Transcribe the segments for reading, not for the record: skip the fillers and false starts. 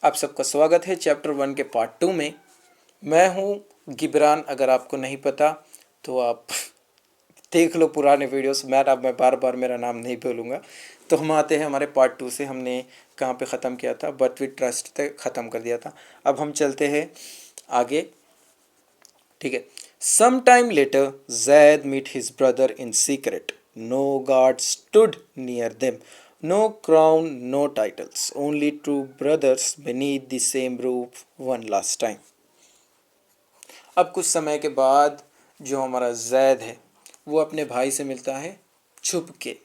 आप सबका स्वागत है चैप्टर 1 के पार्ट 2 में। मैं हूँ गिबरान। अगर आपको नहीं पता तो आप देख लो पुराने वीडियोस। मैं बार बार मेरा नाम नहीं बोलूँगा। तो हम आते हैं हमारे पार्ट 2 से। हमने कहाँ पे ख़त्म किया था? बट वी ट्रस्ट तक ख़त्म कर दिया था। अब हम चलते हैं आगे, ठीक है। Some time later Zaid meet his brother in secret. No guard stood near them, no crown, no titles, only two brothers beneath the same roof one last time. अब कुछ समय के बाद जो हमारा जैद है वो अपने भाई से मिलता है छुप के।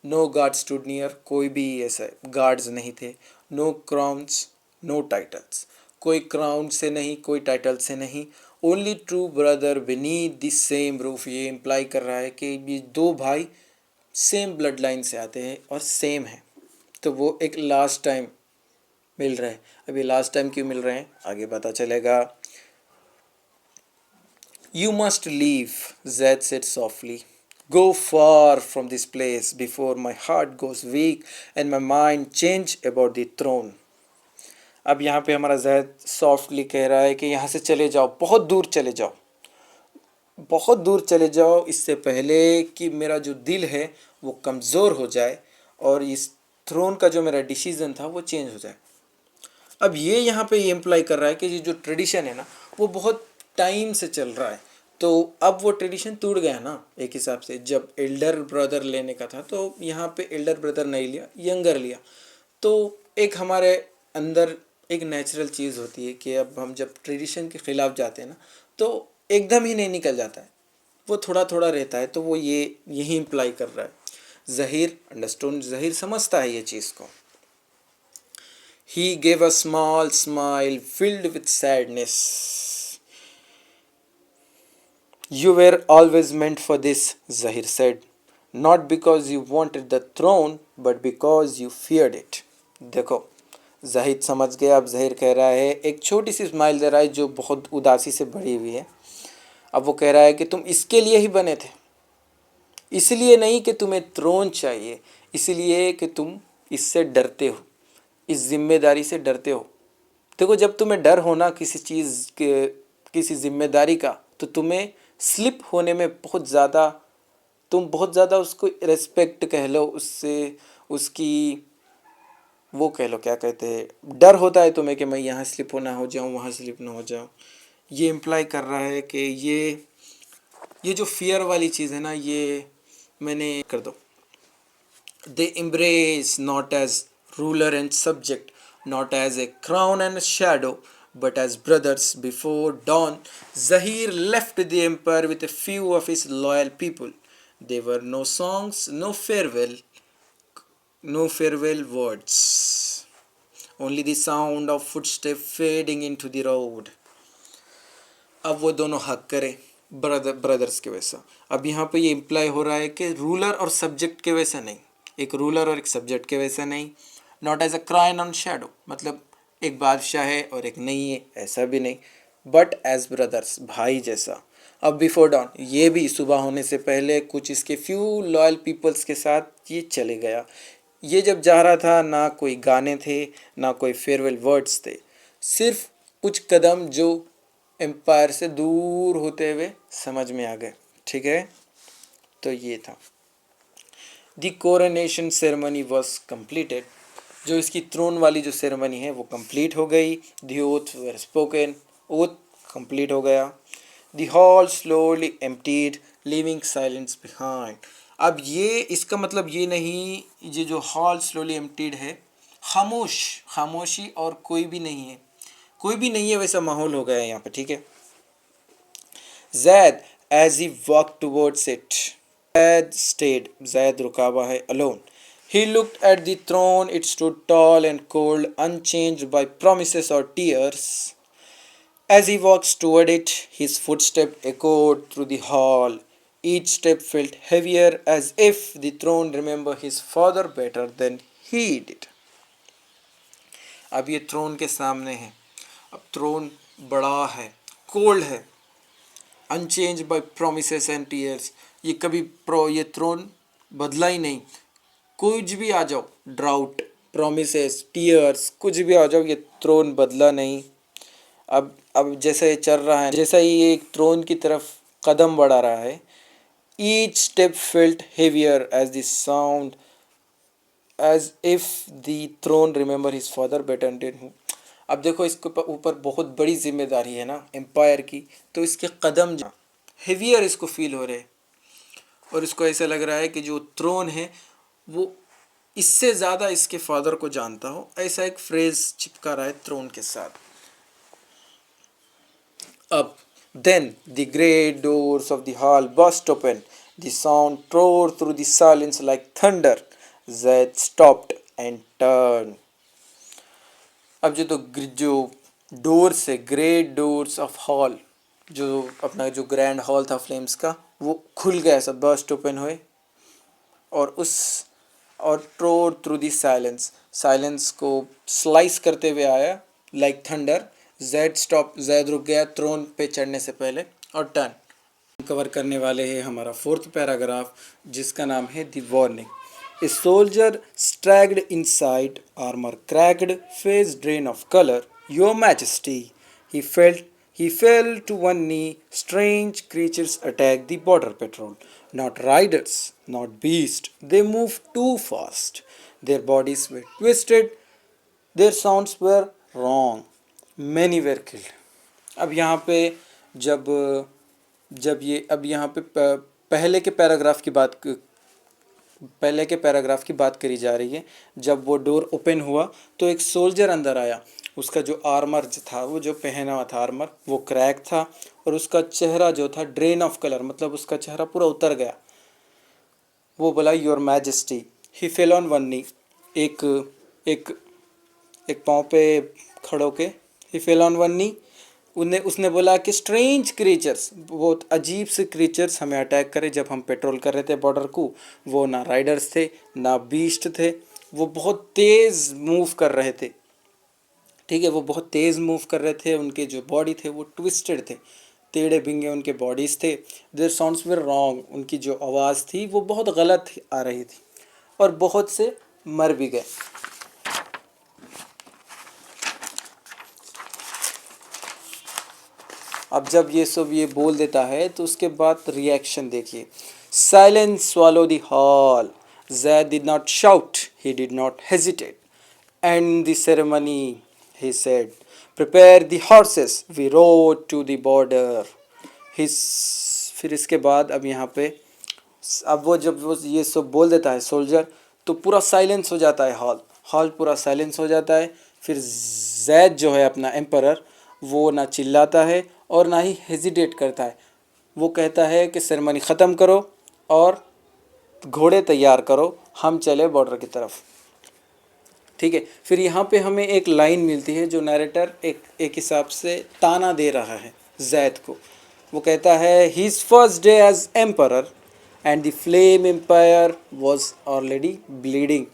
नो गार्ड स्टूड नियर, कोई भी ऐसा गार्ड्स नहीं थे। नो क्राउन्स, नो टाइटल्स, कोई क्राउन से नहीं, कोई टाइटल से नहीं। Only true brother beneath the same roof. ये इम्प्लाई कर रहा है कि ये दो भाई सेम ब्लड लाइन से आते हैं और सेम है। तो वो एक लास्ट टाइम मिल रहे हैं। अभी लास्ट टाइम क्यों मिल रहे हैं आगे पता चलेगा। You must leave, Zaid said softly, go far from this place before my heart goes weak and my mind change about the throne. अब यहाँ पे हमारा जैद सॉफ्टली कह रहा है कि यहाँ से चले जाओ, बहुत दूर चले जाओ, बहुत दूर चले जाओ, इससे पहले कि मेरा जो दिल है वो कमज़ोर हो जाए और इस थ्रोन का जो मेरा डिसीज़न था वो चेंज हो जाए। अब ये यहाँ पे ये इम्प्लाई कर रहा है कि ये जो ट्रेडिशन है ना वो बहुत टाइम से चल रहा है। तो अब वो ट्रेडिशन टूट गया ना एक हिसाब से। जब एल्डर ब्रदर लेने का था तो यहाँ पे एल्डर ब्रदर नहीं लिया, यंगर लिया। तो एक हमारे अंदर एक नेचुरल चीज़ होती है कि अब हम जब ट्रेडिशन के ख़िलाफ़ जाते हैं ना तो एकदम ही नहीं निकल जाता है, वो थोड़ा थोड़ा रहता है। तो वो ये यही इम्प्लाई कर रहा है। ज़हीर अंडरस्टूड, ज़हीर समझता है ये चीज़ को। He gave a small smile filled with sadness. You were always meant for this, Zahir said. Not because you wanted the throne, but because you feared it. देखो, जाहिद समझ गया। अब ज़हीर कह रहा है, एक छोटी सी स्माइल दे रहा है जो बहुत उदासी से भरी हुई है। अब वो कह रहा है कि तुम इसके लिए ही बने थे, इसलिए नहीं कि तुम्हें थ्रोन चाहिए, इसलिए कि तुम इससे डरते हो, इस जिम्मेदारी से डरते हो। देखो, जब तुम्हें डर होना किसी चीज़ के, किसी जिम्मेदारी का, तो तुम्हें स्लिप होने में बहुत ज़्यादा, तुम बहुत ज़्यादा उसको रेस्पेक्ट कह लो, उससे उसकी वो कह लो, क्या कहते हैं, डर होता है तुम्हें कि मैं यहाँ स्लिप ना हो जाऊँ, वहाँ स्लिप ना हो जाऊँ। ये इम्प्लाई कर रहा है कि ये जो फियर वाली चीज़ है ना, ये मैंने कर दो। They embrace not as ruler and subject, not as a crown and a shadow, but as brothers before dawn. Zahir left the empire with a few of his loyal people. There were no songs, no farewell words, only the sound of footsteps fading into the road. अब वो दोनों हक करें brothers के वैसा। अब यहाँ पे ये इम्प्लाई हो रहा है कि रूलर और सब्जेक्ट के वैसा नहीं, एक रूलर और एक सब्जेक्ट के वैसा नहीं। Not as a crying on shadow, मतलब एक बादशाह है और एक नहीं है, ऐसा भी नहीं। बट एज ब्रदर्स, भाई जैसा। अब बिफोर डॉन, ये भी सुबह होने से पहले कुछ इसके फ्यू लॉयल पीपल्स के साथ ये चले गया। ये जब जा रहा था ना कोई गाने थे, ना कोई फेयरवेल वर्ड्स थे, सिर्फ कुछ कदम जो एम्पायर से दूर होते हुए समझ में आ गए। ठीक है, तो ये था। The coronation ceremony was completed. जो इसकी थ्रोन वाली जो सेरेमनी है वो कंप्लीट हो गई। The oath were spoken, oath complete हो गया। The hall slowly emptied, living silence behind. अब ये इसका मतलब ये नहीं, ये जो हॉल स्लोली एम्प्टीड है, खामोश, खामोशी और कोई भी नहीं है, कोई भी नहीं है वैसा माहौल हो गया है यहाँ पे। ठीक है। Zaid as he walked towards it, Zayed stayed, Zayed रुका हुआ है, alone. He looked at the throne. It stood tall and cold, unchanged by promises or tears. As he walked toward it, his footsteps echoed through the hall. Each step felt heavier, as if the throne remembered his father better than he did. अब ये throne के सामने है। अब throne बड़ा है, cold है, unchange by promises and tears. ये थ्रोन बदला ही नहीं। कुछ भी आ जाओ, ड्राउट, प्रोमिसेस, टीयर्स, कुछ भी आ जाओ, ये थ्रोन बदला नहीं। अब जैसा ये चल रहा है, जैसा ही ये एक थ्रोन की तरफ कदम बढ़ा रहा है, each step felt heavier as the sound as if the throne remember his father better than. अब देखो इसके ऊपर बहुत बड़ी जिम्मेदारी है ना एम्पायर की, तो इसके कदम हेवियर इसको फील हो रहे हैं और इसको ऐसा लग रहा है कि जो थ्रोन है वो इससे ज़्यादा इसके फादर को जानता हो, ऐसा एक फ्रेज चिपका रहा है थ्रोन के साथ। अब then the great doors of the hall burst open. The sound tore through the silence like thunder. Zed stopped and turned. अब जो डोर्स है, ग्रेट डोर्स ऑफ हॉल, जो अपना जो ग्रैंड हॉल था फ्लेम्स का, वो खुल गया, सब बर्स्ट ओपन हुए और ट्रोर थ्रू दी साइलेंस, साइलेंस को स्लाइस करते हुए आया like thunder. Z stop, Zaid रुक गया थ्रोन पे चढ़ने से पहले और टर्न। कवर करने वाले हैं हमारा फोर्थ पैराग्राफ जिसका नाम है the warning. A soldier stragged inside, armor cracked, face drain of color. Your Majesty, he fell to one knee. Strange creatures attacked the border patrol. Not riders, not beasts. They moved too fast. Their bodies were twisted. Their sounds were wrong. Many were killed. अब यहाँ पे जब जब ये अब यहाँ पे पहले के पैराग्राफ की बात करी जा रही है। जब वो डोर ओपन हुआ तो एक सोल्जर अंदर आया, उसका जो आर्मर था, वो जो पहना हुआ था आर्मर, वो क्रैक था और उसका चेहरा जो था ड्रेन ऑफ कलर, मतलब उसका चेहरा पूरा उतर गया। वो बोला your majesty, he fell on one knee, एक एक एक पाँव पे खड़ो के, he fell on one knee. उसने बोला कि स्ट्रेंज क्रीचर्स, बहुत अजीब से क्रीचर्स हमें अटैक करे जब हम पेट्रोल कर रहे थे बॉर्डर को। वो ना राइडर्स थे ना बीस्ट थे, वो बहुत तेज़ मूव कर रहे थे। ठीक है, वो बहुत तेज़ मूव कर रहे थे, उनके जो बॉडी थे वो ट्विस्टेड थे, टेढ़े बिंगे उनके बॉडीज़ थे। देयर साउंड्स वर रॉन्ग, उनकी जो आवाज़ थी वो बहुत गलत आ रही थी और बहुत से मर भी गए। अब जब ये सब ये बोल देता है तो उसके बाद रिएक्शन देखिए। Silence swallow the hall. Zed did not shout, he did not hesitate. End the ceremony, he said. Prepare the horses, we rode to the border. फिर इसके बाद अब यहाँ पे अब जब वो ये सब बोल देता है सोल्जर, तो पूरा साइलेंस हो जाता है, हॉल पूरा साइलेंस हो जाता है। फिर जैद जो है अपना एम्परर, वो ना चिल्लाता है और ना ही हेजिटेट करता है। वो कहता है कि सेरेमनी ख़त्म करो और घोड़े तैयार करो, हम चले बॉर्डर की तरफ। ठीक है, फिर यहाँ पे हमें एक लाइन मिलती है जो नरेटर एक हिसाब से ताना दे रहा है जैद को। वो कहता है his first day as emperor and the flame empire was already bleeding.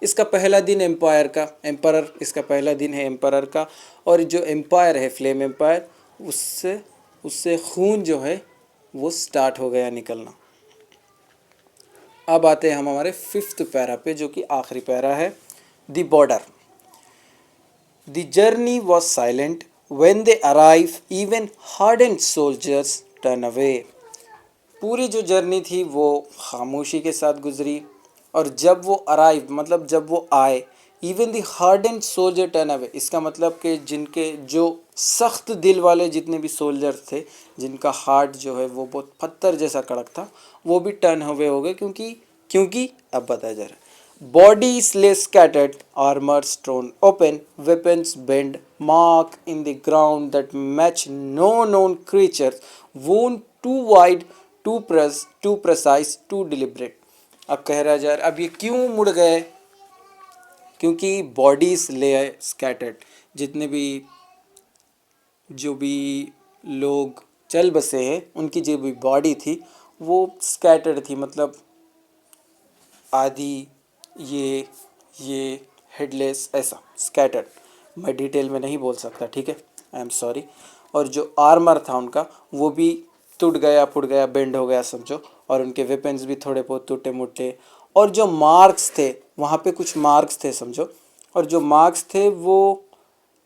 इसका पहला दिन एम्पायर इसका पहला दिन है एम्पायर का, और जो एम्पायर है फ्लेम एम्पायर, उससे खून जो है वो स्टार्ट हो गया निकलना। अब आते हैं हम हमारे फिफ्थ पैरा पे जो कि आखिरी पैरा है, the border. The journey was silent when they arrive, even hardened soldiers turn away. पूरी जो जर्नी थी वो खामोशी के साथ गुजरी, और जब वो अराइव मतलब जब वो आए, even the hardened soldier turn away, इसका मतलब कि जिनके जो सख्त दिल वाले जितने भी सोल्जर थे, जिनका हार्ट जो है वो बहुत पत्थर जैसा कड़क था, वो भी टर्न अवे हो गए। क्योंकि अब बताया जा रहा है, bodies lay scattered, armour strewn open, weapons bent, mark in the ground that match no known creatures, wound too wide, too precise, too deliberate. अब कह रहा जा रहा, अब ये क्यों मुड़ गए? क्योंकि बॉडीज ले स्कैटर्ड, जितने भी जो भी लोग चल बसे हैं उनकी जो भी बॉडी थी वो स्कैटर्ड थी, मतलब आधी ये हेडलेस, ऐसा स्कैटर्ड। मैं डिटेल में नहीं बोल सकता, ठीक है, आई एम सॉरी। और जो आर्मर था उनका वो भी टूट गया, फुट गया, बेंड हो गया समझो, और उनके वेपन्स भी थोड़े बहुत टूटे मुट्टे। और जो मार्क्स थे, वहाँ पे कुछ मार्क्स थे समझो, और जो मार्क्स थे वो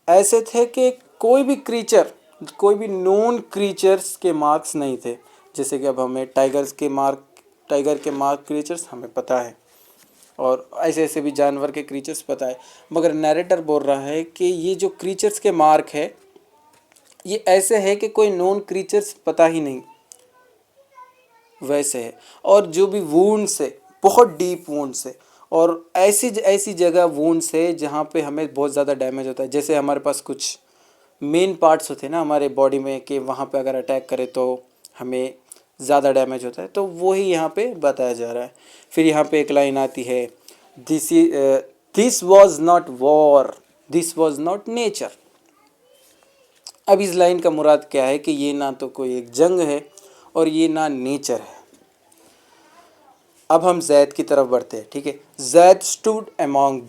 ऐसे थे कि कोई भी क्रीचर, कोई भी नोन क्रीचर्स के मार्क्स नहीं थे। जैसे कि अब हमें टाइगर के मार्क क्रीचर्स हमें पता है, और ऐसे ऐसे भी जानवर के क्रीचर्स पता है, मगर नैरेटर बोल रहा है कि ये जो क्रीचर्स के मार्क है ये ऐसे है कि कोई नोन क्रीचर्स पता ही नहीं, वैसे है। और जो भी वुंड्स है, बहुत डीप वुंड्स है, और ऐसी ऐसी जगह वुंड्स है जहाँ पे हमें बहुत ज़्यादा डैमेज होता है। जैसे हमारे पास कुछ मेन पार्ट्स होते हैं ना हमारे बॉडी में, कि वहाँ पे अगर अटैक करे तो हमें ज़्यादा डैमेज होता है, तो वही यहाँ पे बताया जा रहा है। फिर यहाँ पे एक लाइन आती है, this was not war, this was not nature. अब इस लाइन का मुराद क्या है कि ये ना तो कोई एक जंग है और ये ना नेचर है। अब हम जैद की तरफ बढ़ते हैं, ठीक है। Zaid stood among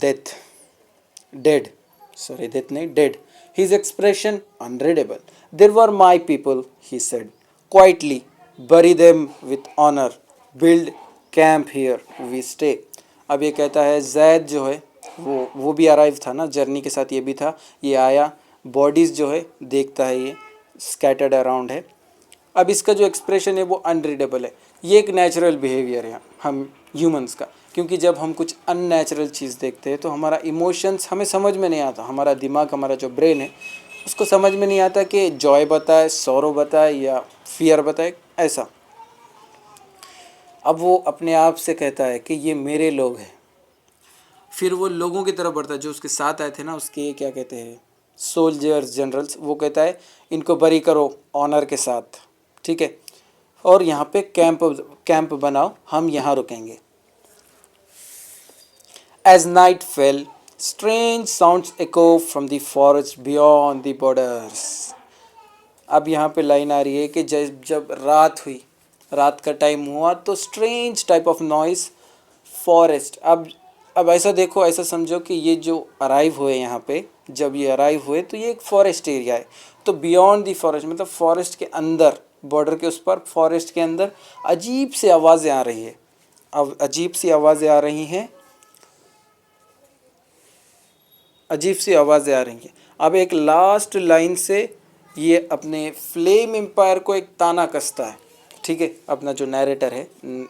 dead, sorry, death नहीं, dead. His expression unreadable. There were my people, he said, quietly. Bury them with honor. Build camp here. We stay. अब ये कहता है जैद जो है वो भी अराइव था ना, जर्नी के साथ ये भी था। ये आया, बॉडीज़ जो है देखता है, ये स्कैटर्ड अराउंड है। अब इसका जो एक्सप्रेशन है वो अनरीडेबल है। ये एक नेचुरल बिहेवियर है हम ह्यूमंस का, क्योंकि जब हम कुछ अननेचुरल चीज़ देखते हैं तो हमारा इमोशंस हमें समझ में नहीं आता, हमारा दिमाग, हमारा जो ब्रेन है उसको समझ में नहीं आता कि जॉय बताए, सौरो बताए या फियर बताए, ऐसा। अब वो अपने आप से कहता है कि ये मेरे लोग हैं। फिर वो लोगों की तरफ बढ़ता है, जो उसके साथ आए थे ना, उसके क्या कहते हैं, सोल्जर्स, जनरल्स। वो कहता है इनको बरी करो ऑनर के साथ, ठीक है, और यहाँ पे कैंप बनाओ, हम यहाँ रुकेंगे। As night fell, strange sounds echo from the forest beyond the borders. अब यहाँ पे लाइन आ रही है कि जब जब रात हुई, रात का टाइम हुआ, तो strange type of noise forest. अब ऐसा देखो, ऐसा समझो कि ये जो अराइव हुए यहाँ पे, जब ये अराइव हुए तो ये एक फॉरेस्ट एरिया है। तो बियॉन्ड दी फॉरेस्ट मतलब फॉरेस्ट के अंदर, बॉर्डर के उस पर, फॉरेस्ट के अंदर अजीब सी आवाज़ें आ रही है। अब अजीब सी आवाज़ें आ रही हैं, अजीब सी आवाज़ें आ रही हैं। अब एक लास्ट लाइन से ये अपने फ्लेम एम्पायर को एक ताना कसता है, ठीक है। अपना जो नैरेटर है,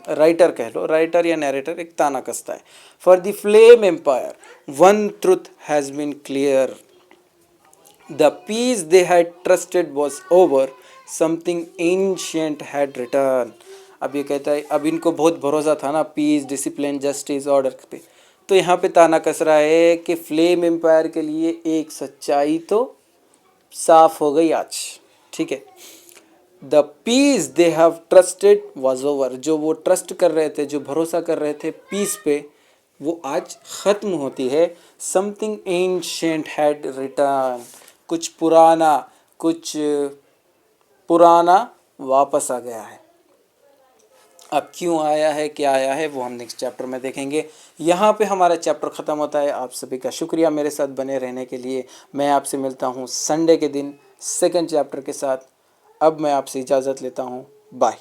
राइटर कह लो, राइटर या नैरेटर, एक ताना कसता है। For the flame empire one truth has been clear, the peace they had trusted was over, something ancient had return. अब ये कहता है, अब इनको बहुत भरोसा था ना पीस, डिसिप्लिन, जस्टिस, ऑर्डर पे, तो यहाँ पे ताना कस रहा है कि फ्लेम एम्पायर के लिए एक सच्चाई तो साफ हो गई आज, ठीक है। The peace they have trusted was over, जो वो ट्रस्ट कर रहे थे, जो भरोसा कर रहे थे पीस पे, वो आज ख़त्म होती है। समथिंग एंशिएंट हैड रिटर्न, कुछ पुराना वापस आ गया है। अब क्यों आया है, क्या आया है, वो हम नेक्स्ट चैप्टर में देखेंगे। यहाँ पे हमारा चैप्टर ख़त्म होता है। आप सभी का शुक्रिया मेरे साथ बने रहने के लिए। मैं आपसे मिलता हूँ संडे के दिन सेकंड चैप्टर के साथ। अब मैं आपसे इजाज़त लेता हूँ, बाय।